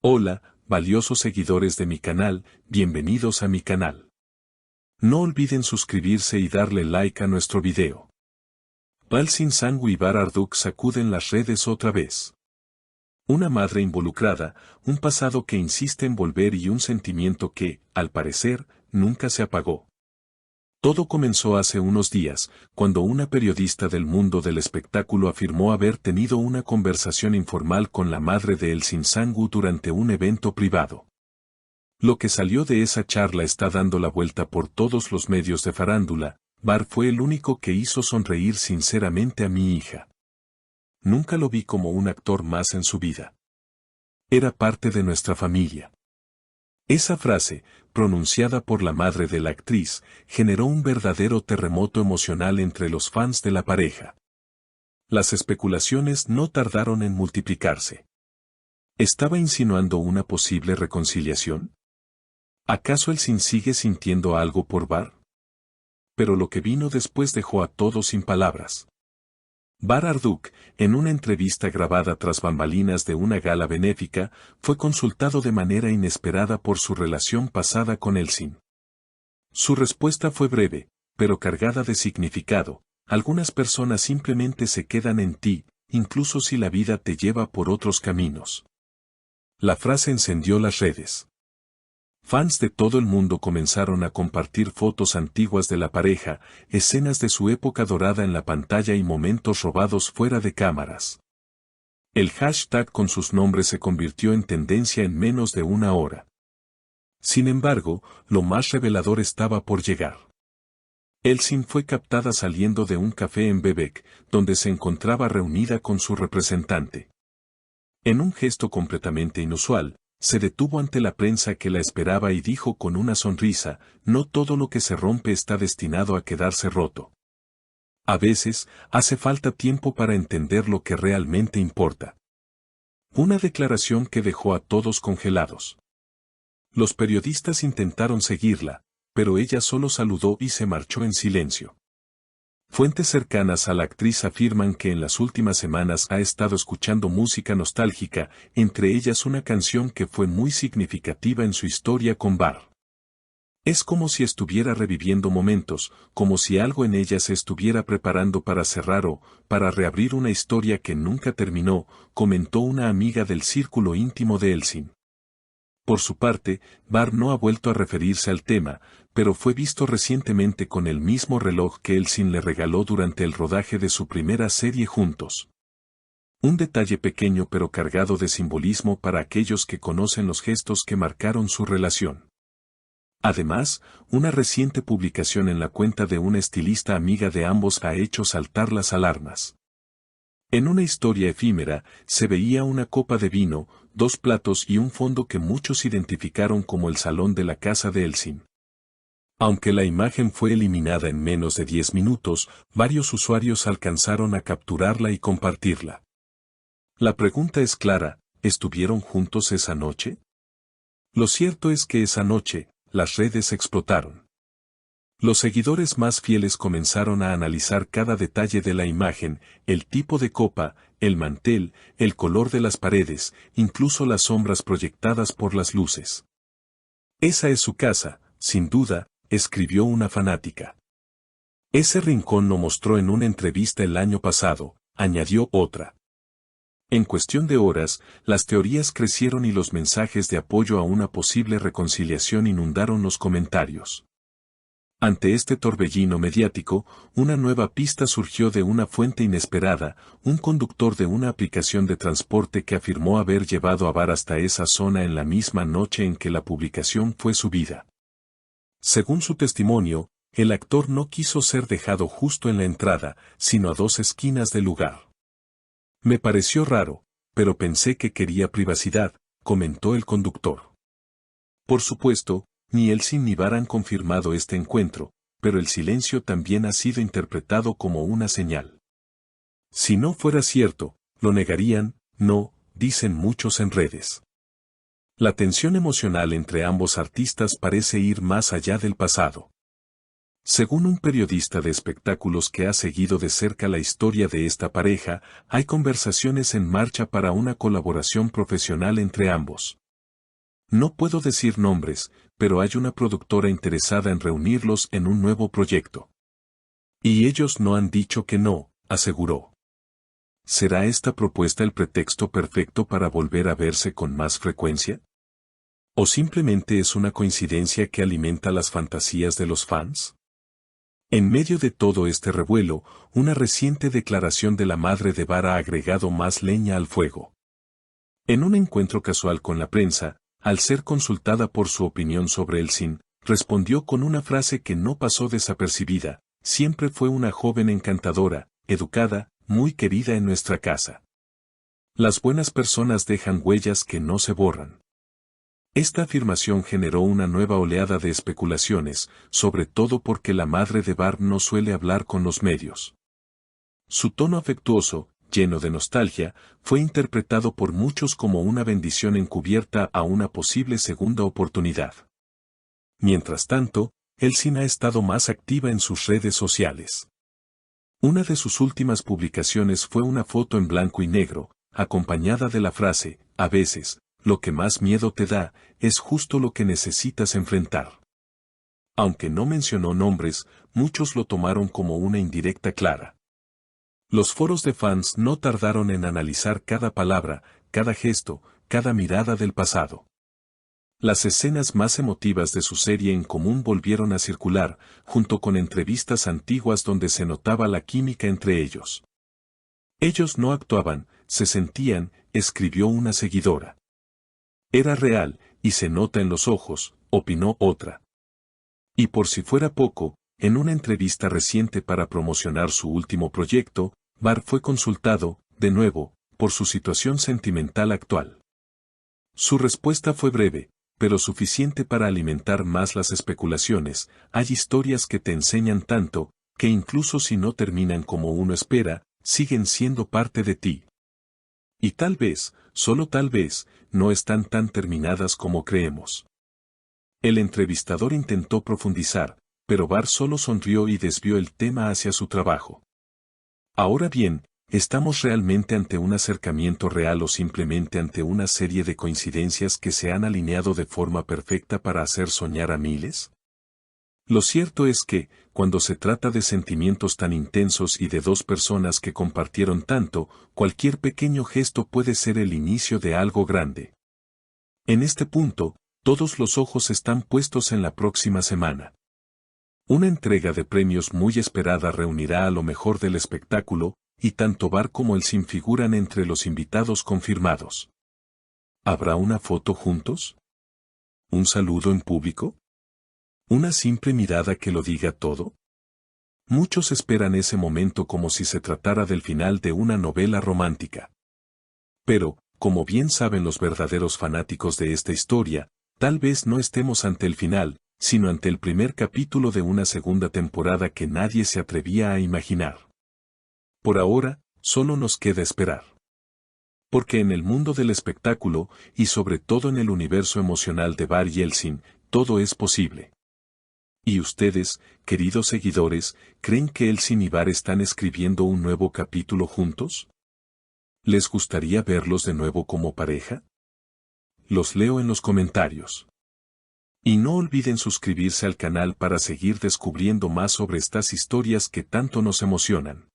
Hola, valiosos seguidores de mi canal, bienvenidos a mi canal. No olviden suscribirse y darle like a nuestro video. Balsin Sangu y Bar Arduk sacuden las redes otra vez. Una madre involucrada, un pasado que insiste en volver y un sentimiento que, al parecer, nunca se apagó. Todo comenzó hace unos días, cuando una periodista del mundo del espectáculo afirmó haber tenido una conversación informal con la madre de Elsin Sangu durante un evento privado. Lo que salió de esa charla está dando la vuelta por todos los medios de farándula. Bar fue el único que hizo sonreír sinceramente a mi hija. Nunca lo vi como un actor más en su vida. Era parte de nuestra familia. Esa frase, pronunciada por la madre de la actriz, generó un verdadero terremoto emocional entre los fans de la pareja. Las especulaciones no tardaron en multiplicarse. ¿Estaba insinuando una posible reconciliación? ¿Acaso Elsin sigue sintiendo algo por Bar? Pero lo que vino después dejó a todos sin palabras. Bar Arduk, en una entrevista grabada tras bambalinas de una gala benéfica, fue consultado de manera inesperada por su relación pasada con Elsin. Su respuesta fue breve, pero cargada de significado. Algunas personas simplemente se quedan en ti, incluso si la vida te lleva por otros caminos. La frase encendió las redes. Fans de todo el mundo comenzaron a compartir fotos antiguas de la pareja, escenas de su época dorada en la pantalla y momentos robados fuera de cámaras. El hashtag con sus nombres se convirtió en tendencia en menos de una hora. Sin embargo, lo más revelador estaba por llegar. Elsin fue captada saliendo de un café en Bebek, donde se encontraba reunida con su representante. En un gesto completamente inusual, se detuvo ante la prensa que la esperaba y dijo con una sonrisa: no todo lo que se rompe está destinado a quedarse roto. A veces, hace falta tiempo para entender lo que realmente importa. Una declaración que dejó a todos congelados. Los periodistas intentaron seguirla, pero ella solo saludó y se marchó en silencio. Fuentes cercanas a la actriz afirman que en las últimas semanas ha estado escuchando música nostálgica, entre ellas una canción que fue muy significativa en su historia con Bar. Es como si estuviera reviviendo momentos, como si algo en ella se estuviera preparando para cerrar o para reabrir una historia que nunca terminó, comentó una amiga del círculo íntimo de Elsin. Por su parte, Bar no ha vuelto a referirse al tema, pero fue visto recientemente con el mismo reloj que Elsin le regaló durante el rodaje de su primera serie juntos. Un detalle pequeño pero cargado de simbolismo para aquellos que conocen los gestos que marcaron su relación. Además, una reciente publicación en la cuenta de una estilista amiga de ambos ha hecho saltar las alarmas. En una historia efímera, se veía una copa de vino, 2 platos y un fondo que muchos identificaron como el salón de la casa de Elsin. Aunque la imagen fue eliminada en menos de 10 minutos, varios usuarios alcanzaron a capturarla y compartirla. La pregunta es clara: ¿estuvieron juntos esa noche? Lo cierto es que esa noche, las redes explotaron. Los seguidores más fieles comenzaron a analizar cada detalle de la imagen: el tipo de copa, el mantel, el color de las paredes, incluso las sombras proyectadas por las luces. Esa es su casa, sin duda, escribió una fanática. Ese rincón lo mostró en una entrevista el año pasado, añadió otra. En cuestión de horas, las teorías crecieron y los mensajes de apoyo a una posible reconciliación inundaron los comentarios. Ante este torbellino mediático, una nueva pista surgió de una fuente inesperada: un conductor de una aplicación de transporte que afirmó haber llevado a Bar hasta esa zona en la misma noche en que la publicación fue subida. Según su testimonio, el actor no quiso ser dejado justo en la entrada, sino a 2 esquinas del lugar. Me pareció raro, pero pensé que quería privacidad, comentó el conductor. Por supuesto, ni Elsin ni Bar han confirmado este encuentro, pero el silencio también ha sido interpretado como una señal. Si no fuera cierto, lo negarían, no, dicen muchos en redes. La tensión emocional entre ambos artistas parece ir más allá del pasado. Según un periodista de espectáculos que ha seguido de cerca la historia de esta pareja, hay conversaciones en marcha para una colaboración profesional entre ambos. No puedo decir nombres, pero hay una productora interesada en reunirlos en un nuevo proyecto. Y ellos no han dicho que no, aseguró. ¿Será esta propuesta el pretexto perfecto para volver a verse con más frecuencia? ¿O simplemente es una coincidencia que alimenta las fantasías de los fans? En medio de todo este revuelo, una reciente declaración de la madre de Bar ha agregado más leña al fuego. En un encuentro casual con la prensa, al ser consultada por su opinión sobre Elsin, respondió con una frase que no pasó desapercibida: siempre fue una joven encantadora, educada, muy querida en nuestra casa. Las buenas personas dejan huellas que no se borran. Esta afirmación generó una nueva oleada de especulaciones, sobre todo porque la madre de Bar no suele hablar con los medios. Su tono afectuoso, lleno de nostalgia, fue interpretado por muchos como una bendición encubierta a una posible segunda oportunidad. Mientras tanto, Elsin ha estado más activa en sus redes sociales. Una de sus últimas publicaciones fue una foto en blanco y negro, acompañada de la frase: a veces, lo que más miedo te da, es justo lo que necesitas enfrentar. Aunque no mencionó nombres, muchos lo tomaron como una indirecta clara. Los foros de fans no tardaron en analizar cada palabra, cada gesto, cada mirada del pasado. Las escenas más emotivas de su serie en común volvieron a circular, junto con entrevistas antiguas donde se notaba la química entre ellos. Ellos no actuaban, se sentían, escribió una seguidora. Era real, y se nota en los ojos, opinó otra. Y por si fuera poco, en una entrevista reciente para promocionar su último proyecto, Bar fue consultado, de nuevo, por su situación sentimental actual. Su respuesta fue breve, pero suficiente para alimentar más las especulaciones: hay historias que te enseñan tanto, que incluso si no terminan como uno espera, siguen siendo parte de ti. Y tal vez, solo tal vez, no están tan terminadas como creemos. El entrevistador intentó profundizar, pero Bar solo sonrió y desvió el tema hacia su trabajo. Ahora bien, ¿estamos realmente ante un acercamiento real o simplemente ante una serie de coincidencias que se han alineado de forma perfecta para hacer soñar a miles? Lo cierto es que, cuando se trata de sentimientos tan intensos y de dos personas que compartieron tanto, cualquier pequeño gesto puede ser el inicio de algo grande. En este punto, todos los ojos están puestos en la próxima semana. Una entrega de premios muy esperada reunirá a lo mejor del espectáculo, y tanto Bar como Elsin figuran entre los invitados confirmados. ¿Habrá una foto juntos? ¿Un saludo en público? ¿Una simple mirada que lo diga todo? Muchos esperan ese momento como si se tratara del final de una novela romántica. Pero, como bien saben los verdaderos fanáticos de esta historia, tal vez no estemos ante el final, sino ante el primer capítulo de una segunda temporada que nadie se atrevía a imaginar. Por ahora, solo nos queda esperar. Porque en el mundo del espectáculo, y sobre todo en el universo emocional de Bar y Elsin, todo es posible. ¿Y ustedes, queridos seguidores, creen que Elsin y Bar están escribiendo un nuevo capítulo juntos? ¿Les gustaría verlos de nuevo como pareja? Los leo en los comentarios. Y no olviden suscribirse al canal para seguir descubriendo más sobre estas historias que tanto nos emocionan.